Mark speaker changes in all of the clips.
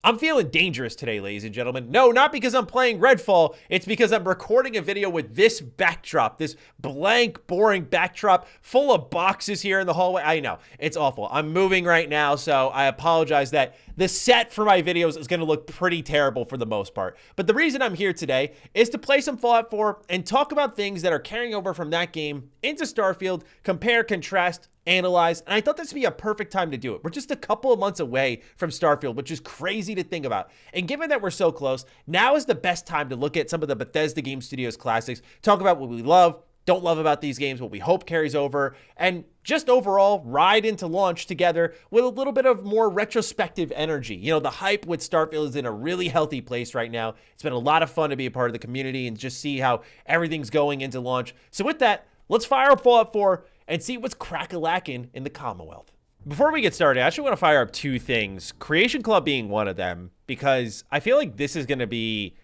Speaker 1: I'm feeling dangerous today, ladies and gentlemen. No, not because I'm playing Redfall. It's because I'm recording a video with this backdrop, this blank, boring backdrop full of boxes here in the hallway. I know, it's awful. I'm moving right now, so I apologize that the set for my videos is going to look pretty terrible for the most part. But the reason I'm here today is to play some Fallout 4 and talk about things that are carrying over from that game into Starfield, compare, contrast, analyze, and I thought this would be a perfect time to do it. We're just a couple of months away from Starfield, which is crazy to think about. And given that we're so close, now is the best time to look at some of the Bethesda Game Studios classics, talk about what we love, don't love about these games, what we hope carries over, and just overall ride into launch together with a little bit of more retrospective energy. You know, the hype with Starfield is in a really healthy place right now. It's been a lot of fun to be a part of the community and just see how everything's going into launch. So with that, let's fire up Fallout 4 and see what's crack-a-lackin' in the Commonwealth. Before we get started, I actually want to fire up two things, Creation Club being one of them, because I feel like this is going to be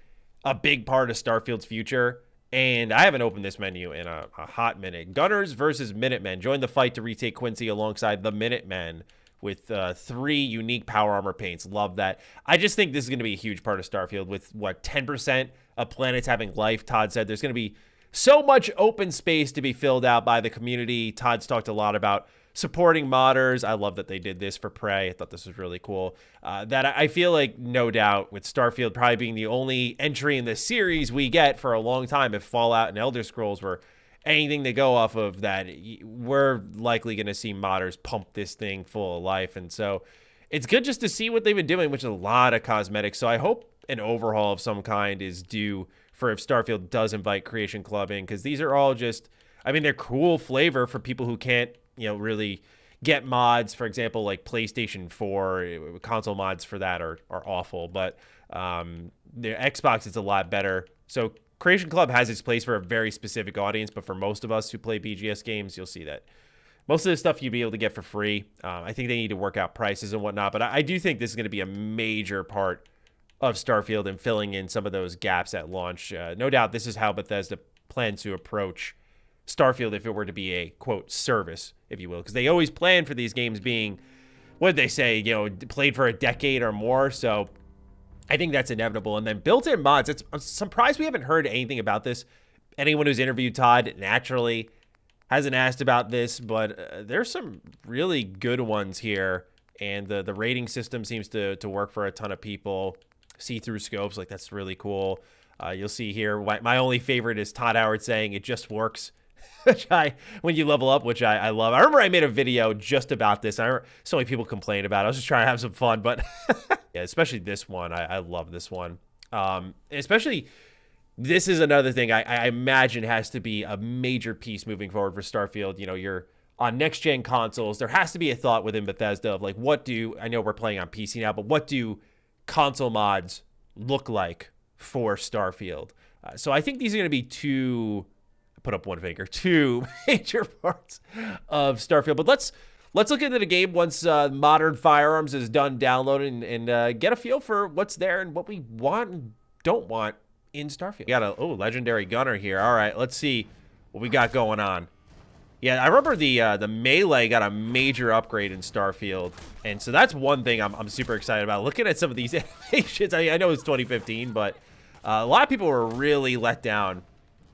Speaker 1: a big part of Starfield's future, and I haven't opened this menu in a hot minute. Gunners versus Minutemen. Join the fight to retake Quincy alongside the Minutemen with 3 unique power armor paints. Love that. I just think this is going to be a huge part of Starfield with, 10% of planets having life. Todd said there's going to be so much open space to be filled out by the community. Todd's talked a lot about supporting modders. I love that they did this for Prey. I thought this was really cool. That I feel like, no doubt, with Starfield probably being the only entry in this series we get for a long time, if Fallout and Elder Scrolls were anything to go off of, that we're likely going to see modders pump this thing full of life. And so it's good just to see what they've been doing, which is a lot of cosmetics. So I hope an overhaul of some kind is due for if Starfield does invite Creation Club in, because these are all just, I mean, they're cool flavor for people who can't, really get mods. For example, like PlayStation 4, console mods for that are awful, but the Xbox is a lot better. So Creation Club has its place for a very specific audience, but for most of us who play BGS games, you'll see that most of the stuff you'd be able to get for free. I think they need to work out prices and whatnot, but I do think this is going to be a major part of Starfield and filling in some of those gaps at launch. No doubt this is how Bethesda plans to approach Starfield if it were to be a, quote, service, if you will, because they always plan for these games being, what did they say, played for a decade or more. So I think that's inevitable. And then built-in mods, I'm surprised we haven't heard anything about this. Anyone who's interviewed Todd naturally hasn't asked about this, but there's some really good ones here. And the rating system seems to work for a ton of people. See-through scopes, like, that's really cool. You'll see here, my only favorite is Todd Howard saying it just works, which when you level up, which I love. I remember I made a video just about this. I remember so many people complained about it. I was just trying to have some fun, but yeah, especially this one. I love this one. Especially, this is another thing I imagine has to be a major piece moving forward for Starfield. You're on next-gen consoles. There has to be a thought within Bethesda of, like, I know we're playing on PC now, but what do console mods look like for Starfield? So I think these are going to be two major parts of Starfield. But let's look into the game once Modern Firearms is done downloading and get a feel for what's there and what we want and don't want in Starfield. We got a legendary gunner here. All right, let's see what we got going on. Yeah, I remember the melee got a major upgrade in Starfield, and so that's one thing I'm super excited about. Looking at some of these animations, I know it's 2015, but a lot of people were really let down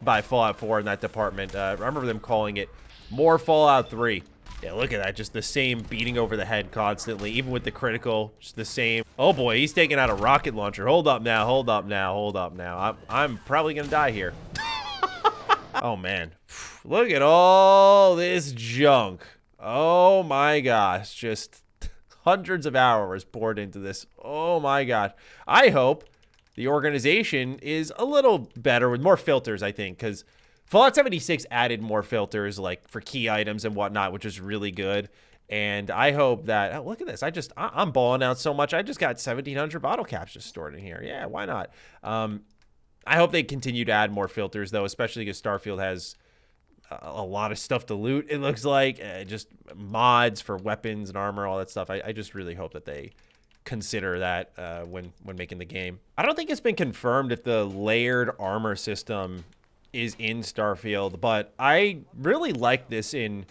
Speaker 1: by Fallout 4 in that department. I remember them calling it more Fallout 3. Yeah, look at that, just the same beating over the head constantly, even with the critical, just the same. Oh boy, he's taking out a rocket launcher. Hold up now, hold up now, hold up now. I'm probably gonna die here. Oh man, look at all this junk. Oh my gosh, just hundreds of hours poured into this. Oh my gosh. I hope the organization is a little better with more filters, I think, because Fallout 76 added more filters, like for key items and whatnot, which is really good. And I hope that, oh, look at this. I'm balling out so much. I just got 1,700 bottle caps just stored in here. Yeah, why not? I hope they continue to add more filters, though, especially because Starfield has a lot of stuff to loot, it looks like. Just mods for weapons and armor, all that stuff. I just really hope that they consider that when making the game. I don't think it's been confirmed if the layered armor system is in Starfield, but I really like this in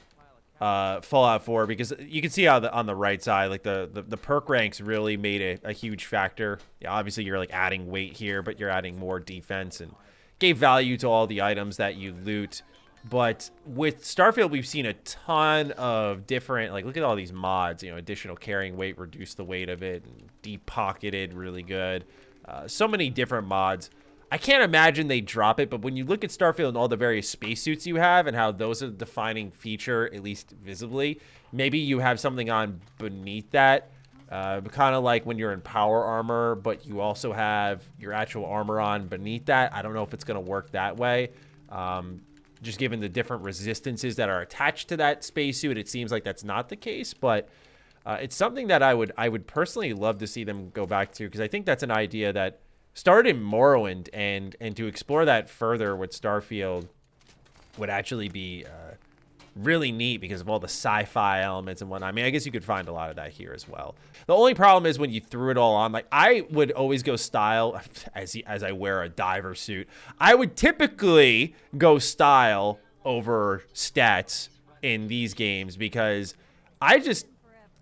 Speaker 1: Fallout 4, because you can see how on the right side, like the perk ranks really made a huge factor. Yeah, obviously you're like adding weight here, but you're adding more defense and gave value to all the items that you loot. But with Starfield, we've seen a ton of different, like, look at all these mods, you know, additional carrying weight, reduce the weight of it, and deep pocketed, really good. So many different mods. I can't imagine they drop it, but when you look at Starfield and all the various spacesuits you have and how those are the defining feature, at least visibly, maybe you have something on beneath that, kind of like when you're in power armor, but you also have your actual armor on beneath that. I don't know if it's going to work that way. Just given the different resistances that are attached to that spacesuit, it seems like that's not the case, but it's something that I would personally love to see them go back to, because I think that's an idea that started in Morrowind, and to explore that further with Starfield would actually be really neat because of all the sci-fi elements and whatnot. I mean, I guess you could find a lot of that here as well. The only problem is when you threw it all on, like, I would always go style as I wear a diver suit. I would typically go style over stats in these games because I just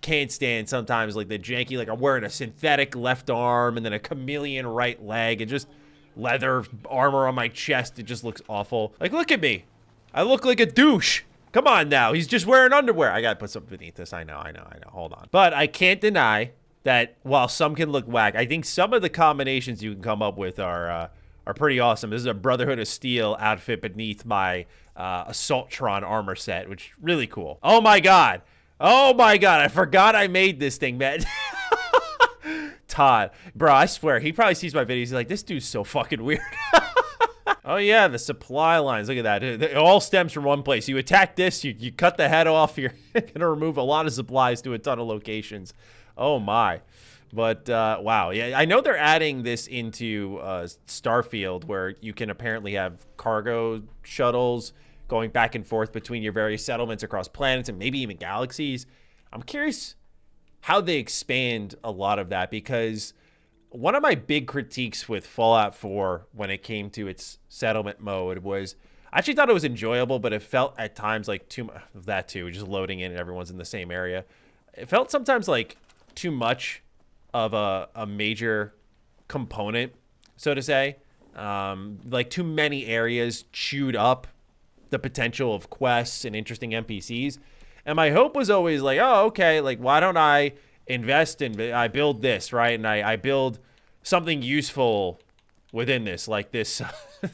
Speaker 1: can't stand sometimes like the janky, like I'm wearing a synthetic left arm and then a chameleon right leg and just leather armor on my chest. It just looks awful. Like, look at me. I look like a douche. Come on now. He's just wearing underwear. I gotta put something beneath this. I know. Hold on. But I can't deny that while some can look whack, I think some of the combinations you can come up with are pretty awesome. This is a Brotherhood of Steel outfit beneath my Assaultron armor set, which is really cool. Oh my god. Oh my god, I forgot I made this thing, man. Todd, bro, I swear, he probably sees my videos. He's like, this dude's so fucking weird. Oh yeah, the supply lines, look at that. It all stems from one place. You attack this, you cut the head off, you're gonna remove a lot of supplies to a ton of locations. Oh my. But, wow, yeah, I know they're adding this into Starfield, where you can apparently have cargo shuttles going back and forth between your various settlements across planets and maybe even galaxies. I'm curious how they expand a lot of that, because one of my big critiques with Fallout 4 when it came to its settlement mode was I actually thought it was enjoyable, but it felt at times like too much of that too, just loading in and everyone's in the same area. It felt sometimes like too much of a major component, so to say. Like too many areas chewed up the potential of quests and interesting NPCs. And my hope was always like, oh, okay, like, why don't I invest in, I build this, right? And I build something useful within this, like this,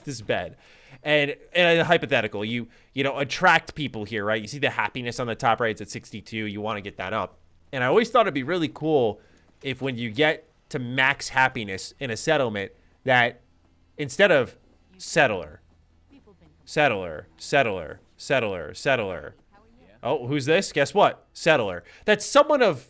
Speaker 1: this bed. And a hypothetical, you know, attract people here, right? You see the happiness on the top right, it's at 62. You want to get that up. And I always thought it'd be really cool if when you get to max happiness in a settlement, that instead of settler, oh, who's this? Guess what? Settler. That someone of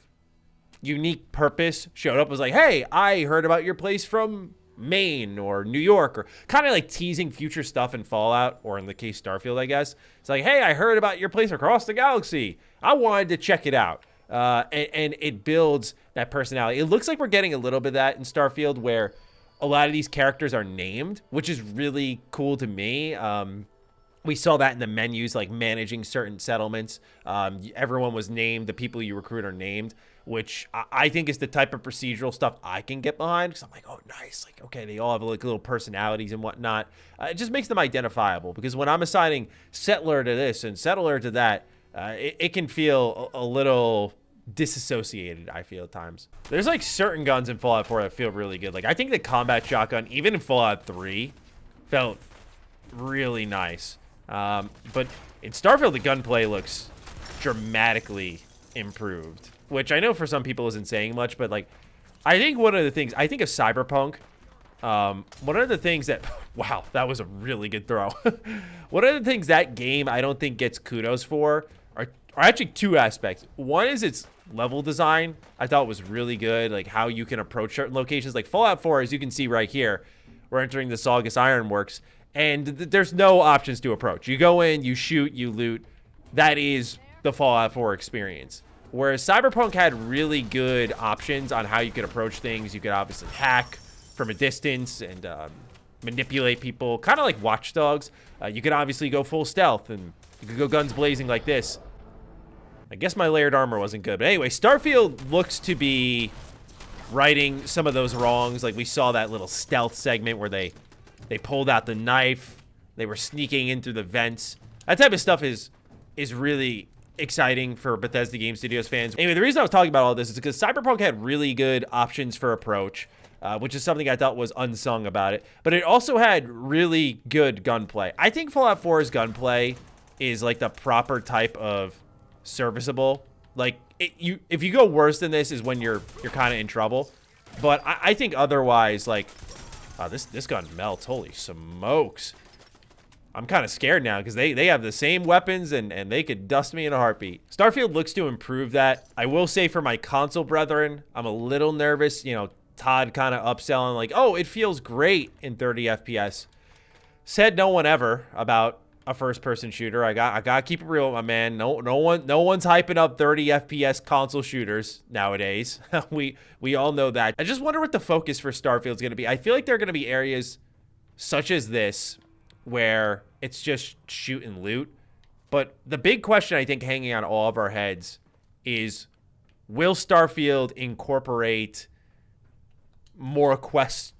Speaker 1: unique purpose showed up, was like, hey, I heard about your place from Maine or New York, or kind of like teasing future stuff in Fallout, or in the case Starfield, I guess. It's like, hey, I heard about your place across the galaxy. I wanted to check it out. And it builds that personality. It looks like we're getting a little bit of that in Starfield, where a lot of these characters are named, which is really cool to me. We saw that in the menus, like managing certain settlements. Everyone was named. The people you recruit are named, which I think is the type of procedural stuff I can get behind, because I'm like, oh, nice. Like, okay, they all have like little personalities and whatnot. It just makes them identifiable, because when I'm assigning settler to this and settler to that, it can feel a little disassociated, I feel, at times. There's like certain guns in Fallout 4 that feel really good. Like, I think the combat shotgun, even in Fallout 3, felt really nice. But in Starfield, the gunplay looks dramatically improved, which I know for some people isn't saying much, but like, I think one of the things, I think of Cyberpunk, one of the things that, wow, that was a really good throw. One of the things that game I don't think gets kudos for are actually two aspects. One is its level design. I thought was really good, like how you can approach certain locations. Like Fallout 4, as you can see right here, we're entering the Saugus Ironworks, and there's no options to approach. You go in, you shoot, you loot. That is the Fallout 4 experience. Whereas Cyberpunk had really good options on how you could approach things. You could obviously hack from a distance and manipulate people, kind of like Watch Dogs. You could obviously go full stealth, and you could go guns blazing like this. I guess my layered armor wasn't good. But anyway, Starfield looks to be righting some of those wrongs. Like, we saw that little stealth segment where they pulled out the knife. They were sneaking in through the vents. That type of stuff is really exciting for Bethesda Game Studios fans. Anyway, the reason I was talking about all this is because Cyberpunk had really good options for approach, which is something I thought was unsung about it. But it also had really good gunplay. I think Fallout 4's gunplay is like the proper type of serviceable. Like, if you go worse than this is when you're kind of in trouble. But I think otherwise, like, wow, this gun melts. Holy smokes. I'm kind of scared now because they have the same weapons and they could dust me in a heartbeat. Starfield looks to improve that. I will say for my console brethren, I'm a little nervous. You know, Todd kind of upselling like, oh, it feels great in 30 FPS. Said no one ever about a first-person shooter. I gotta keep it real, my man. No one's hyping up 30 FPS console shooters nowadays. we all know that. I just wonder what the focus for Starfield's gonna be. I feel like there are gonna be areas such as this where it's just shoot and loot. But the big question I think hanging on all of our heads is, will Starfield incorporate more quest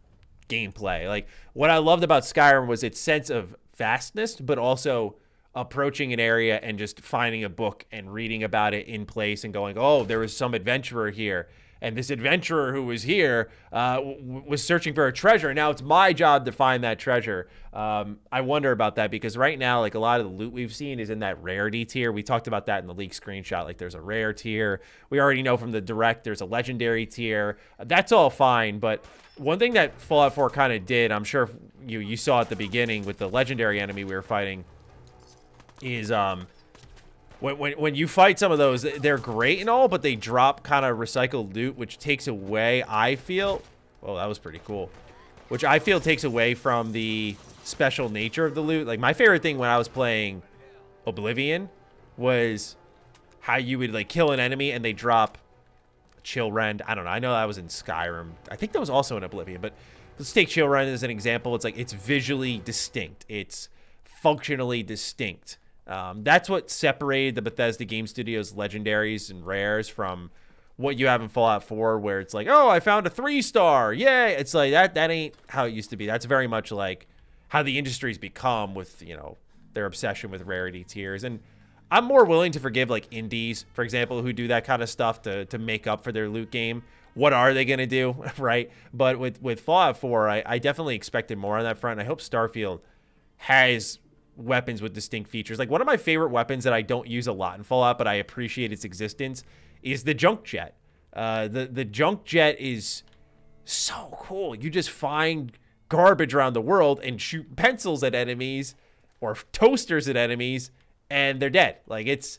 Speaker 1: gameplay? Like, what I loved about Skyrim was its sense of vastness, but also approaching an area and just finding a book and reading about it in place and going, oh, there was some adventurer here. And this adventurer who was here was searching for a treasure. And now it's my job to find that treasure. I wonder about that because right now, like, a lot of the loot we've seen is in that rarity tier. We talked about that in the leak screenshot. Like, there's a rare tier. We already know from the direct there's a legendary tier. That's all fine. But one thing that Fallout 4 kind of did, I'm sure you saw at the beginning with the legendary enemy we were fighting, is when you fight some of those, they're great and all, but they drop kind of recycled loot, which takes away, I feel, well, that was pretty cool, which I feel takes away from the special nature of the loot. Like, my favorite thing when I was playing Oblivion was how you would, like, kill an enemy and they drop chill rend. I don't know. I know that was in Skyrim. I think that was also in Oblivion, but let's take chill rend as an example. It's like, it's visually distinct. It's functionally distinct. That's what separated the Bethesda Game Studios legendaries and rares from what you have in Fallout 4, where it's like, oh, I found a 3-star. Yay. It's like, that ain't how it used to be. That's very much like how the industry's become with, you know, their obsession with rarity tiers. And I'm more willing to forgive, like, indies, for example, who do that kind of stuff to make up for their loot game. What are they going to do, right? But with Fallout 4, I definitely expected more on that front. I hope Starfield has weapons with distinct features. Like, one of my favorite weapons that I don't use a lot in Fallout, but I appreciate its existence, is the junk jet. The junk jet is so cool. You just find garbage around the world and shoot pencils at enemies or toasters at enemies, and they're dead. Like, it's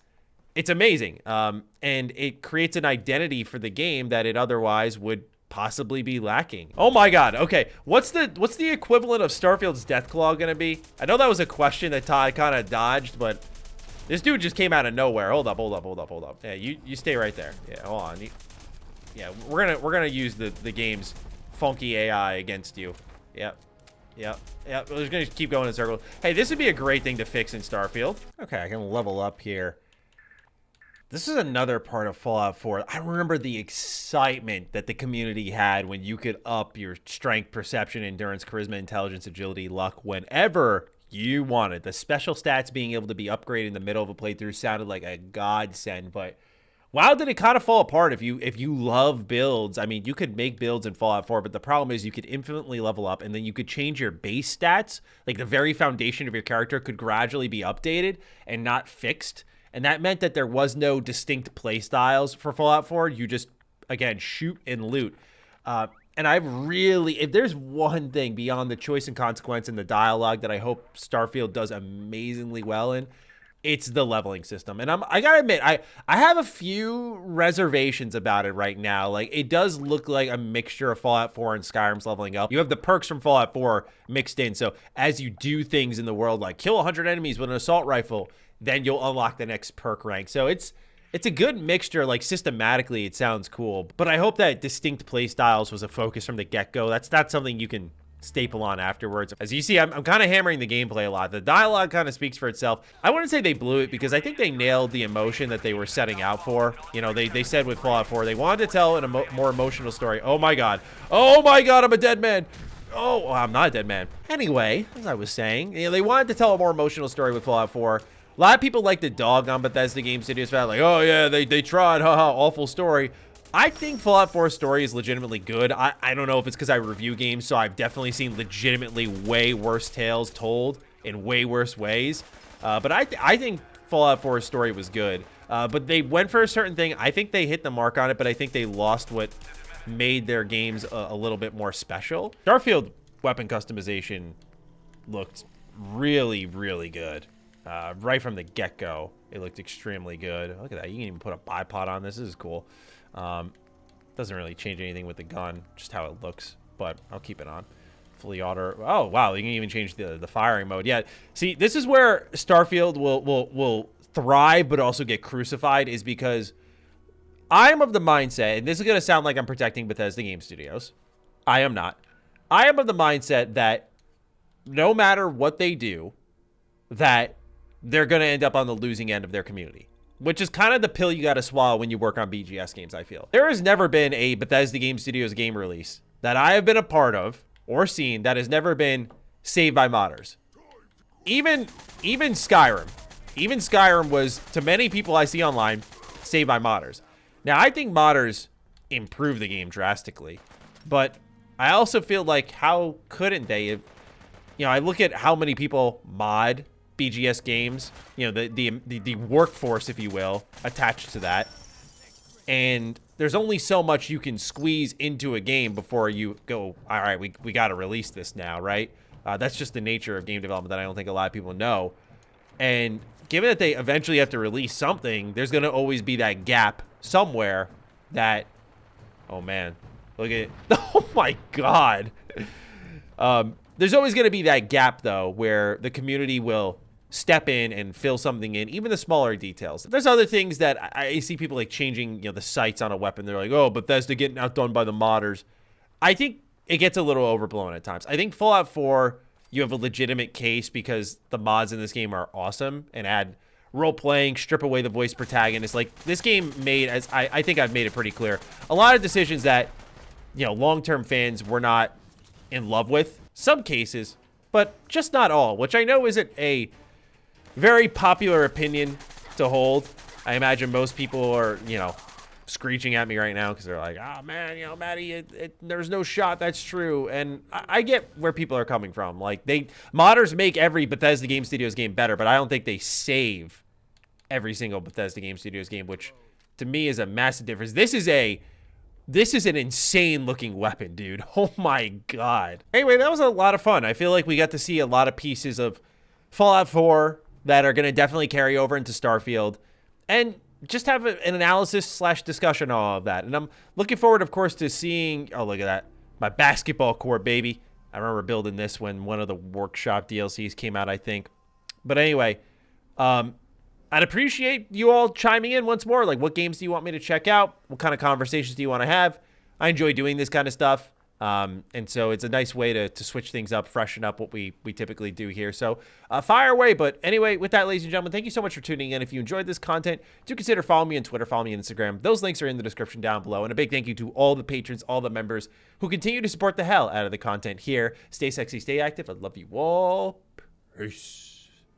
Speaker 1: amazing. And it creates an identity for the game that it otherwise would possibly be lacking. Oh my god. Okay, what's the equivalent of Starfield's Deathclaw gonna be? I know that was a question that Todd kind of dodged, but this dude just came out of nowhere. Hold up. Yeah, you stay right there. Yeah, hold on. Yeah, we're gonna use the game's funky AI against you. Yep. We're just gonna keep going in circles. Hey, this would be a great thing to fix in Starfield. Okay, I can level up here. This is another part of Fallout 4. I remember the excitement that the community had when you could up your strength, perception, endurance, charisma, intelligence, agility, luck whenever you wanted. The special stats being able to be upgraded in the middle of a playthrough sounded like a godsend, but wow, did it kind of fall apart if you love builds. I mean, you could make builds in Fallout 4, but the problem is you could infinitely level up, and then you could change your base stats. Like, the very foundation of your character could gradually be updated and not fixed. And that meant that there was no distinct play styles for Fallout 4. You just, again, shoot and loot. And I really, if there's one thing beyond the choice and consequence and the dialogue that I hope Starfield does amazingly well in, it's the leveling system. And I gotta admit, I have a few reservations about it right now. Like, it does look like a mixture of Fallout 4 and Skyrim's leveling up. You have the perks from Fallout 4 mixed in. So as you do things in the world, like kill 100 enemies with an assault rifle, then you'll unlock the next perk rank. So it's a good mixture. Like, systematically, it sounds cool. But I hope that distinct play styles was a focus from the get-go. That's not something you can staple on afterwards. As you see, I'm kind of hammering the gameplay a lot. The dialogue kind of speaks for itself. I wouldn't say they blew it because I think they nailed the emotion that they were setting out for. You know, they said with Fallout 4, they wanted to tell a more emotional story. Oh my God. Oh my God, I'm a dead man. Oh, well, I'm not a dead man. Anyway, as I was saying, you know, they wanted to tell a more emotional story with Fallout 4. A lot of people like the dog on Bethesda Game Studios. Like, oh yeah, they tried, haha, awful story. I think Fallout 4's story is legitimately good. I don't know if it's because I review games, so I've definitely seen legitimately way worse tales told in way worse ways. But I think Fallout 4's story was good. But they went for a certain thing. I think they hit the mark on it, but I think they lost what made their games a little bit more special. Starfield weapon customization looked really, really good. Right from the get-go, it looked extremely good. Look at that. You can even put a bipod on this. This is cool. Doesn't really change anything with the gun, just how it looks, but I'll keep it on. Fully auto. Oh, wow. You can even change the firing mode. Yeah. See, this is where Starfield will thrive, but also get crucified, is because I'm of the mindset, and this is going to sound like I'm protecting Bethesda Game Studios. I am not. I am of the mindset that no matter what they do, that they're going to end up on the losing end of their community, which is kind of the pill you got to swallow when you work on BGS games, I feel. There has never been a Bethesda Game Studios game release that I have been a part of or seen that has never been saved by modders. Even Skyrim. Even Skyrim was, to many people I see online, saved by modders. Now, I think modders improve the game drastically, but I also feel like, how couldn't they have, you know, I look at how many people mod BGS games, you know, the workforce, if you will, attached to that. And there's only so much you can squeeze into a game before you go, all right, we got to release this now, right? That's just the nature of game development that I don't think a lot of people know. And given that they eventually have to release something, there's going to always be that gap somewhere that, oh man, look at it. Oh my God. There's always going to be that gap, though, where the community will step in and fill something in, even the smaller details. There's other things that I see people like changing, you know, the sights on a weapon. They're like, oh, Bethesda getting outdone by the modders. I think it gets a little overblown at times. I think Fallout 4, you have a legitimate case because the mods in this game are awesome and add role-playing, strip away the voice protagonist. Like, this game made, as I think I've made it pretty clear, a lot of decisions that, you know, long-term fans were not in love with. Some cases, but just not all, which I know isn't a very popular opinion to hold. I imagine most people are, you know, screeching at me right now because they're like, oh man, you know, Matty, there's no shot that's true. And I get where people are coming from. Like, modders make every Bethesda Game Studios game better, but I don't think they save every single Bethesda Game Studios game, which to me is a massive difference. This is an insane looking weapon, dude. Oh my God. Anyway, that was a lot of fun. I feel like we got to see a lot of pieces of Fallout 4 that are going to definitely carry over into Starfield, and just have an analysis / discussion on all of that. And I'm looking forward, of course, to seeing, oh, look at that. My basketball court, baby. I remember building this when one of the workshop DLCs came out, I think. But anyway, I'd appreciate you all chiming in once more. Like, what games do you want me to check out? What kind of conversations do you want to have? I enjoy doing this kind of stuff. And so it's a nice way to switch things up, freshen up what we typically do here. So fire away. But anyway, with that, ladies and gentlemen, thank you so much for tuning in. If you enjoyed this content, do consider following me on Twitter, follow me on Instagram. Those links are in the description down below. And a big thank you to all the patrons, all the members who continue to support the hell out of the content here. Stay sexy, stay active. I love you all. Peace.